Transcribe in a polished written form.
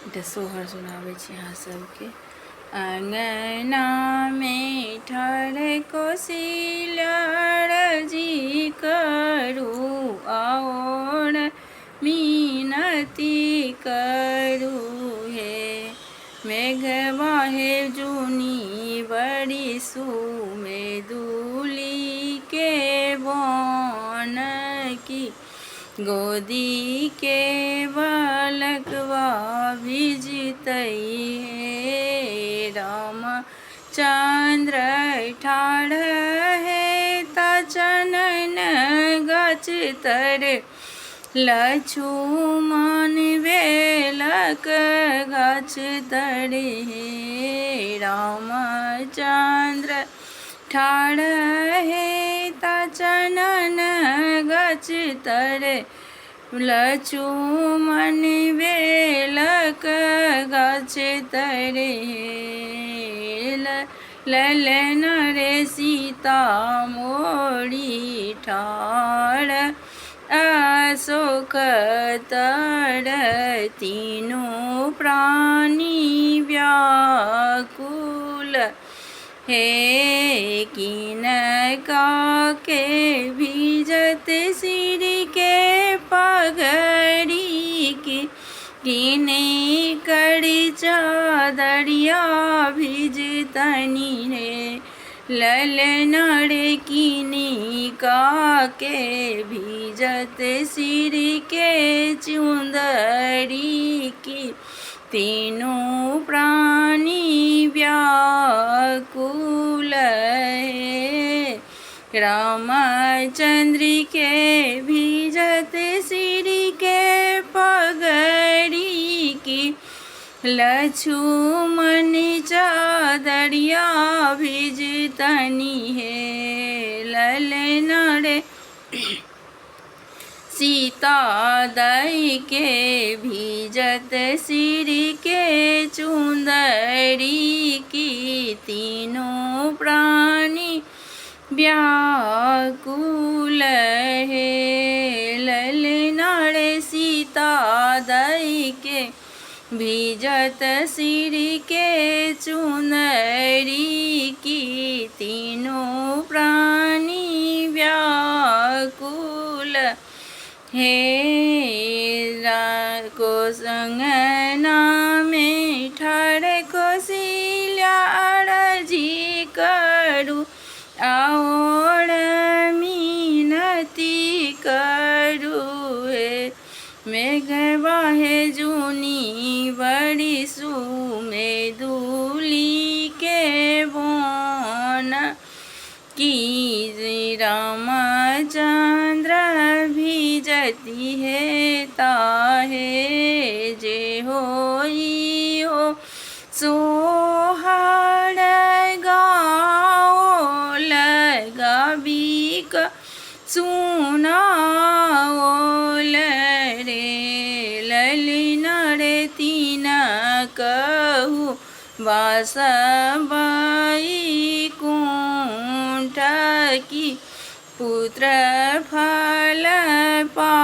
एकटा सोहर सुनाबै छी अहाँ सबके। अंगना में ठाढ़ कोसिला जी करू और मीनती करू हे। मेघवा हे जूनी बड़ी सुमेदुली के बन की गोदी के बालकवा भिजतई हे। रामचंद्र ठाढ़ है ता चनन गाछ तर लक्ष्मण बेलक गाछ तर हे। रामचंद्र ठाढ़ है ता चनन गाछ तर लक्ष्मण बेलक गाछ तर हे। ललन रे सीता मोरी ठाढ़ अशोक तर तीनों प्राणी व्याकुल हे। किनका के भीजत सिर के पगड़ी की किने कड़ी चादरिया भिजतनी रे। ललन रे किनी का के भीजत सिर के चुंदरी की तीनों प्राणी व्याकुल है। रामचंद्र के भीजत सिर के पगड़ी की लक्ष्मण चादरिया भिजतनी है। ललन रे सीता दई के भीजत सिर के चुंदरी की तीनों प्राणी व्याकुल है। ललन रे सीता दई के भीजत सिर के चुंदरी की तीनों प्राणी व्याकुल हे। को संगना में ठाढ़ कोसिला जी करू और मीनती करू हे। मेघवा हे जूनी बड़ी सुमेदुली के बन की रामचंद्र भिजती है ताहे। जे होई हो सोहर गाओ लगाबी का सुनाओ रे। ललन रे तीन कहू वासबाई कुंठ की पुत्र फल पा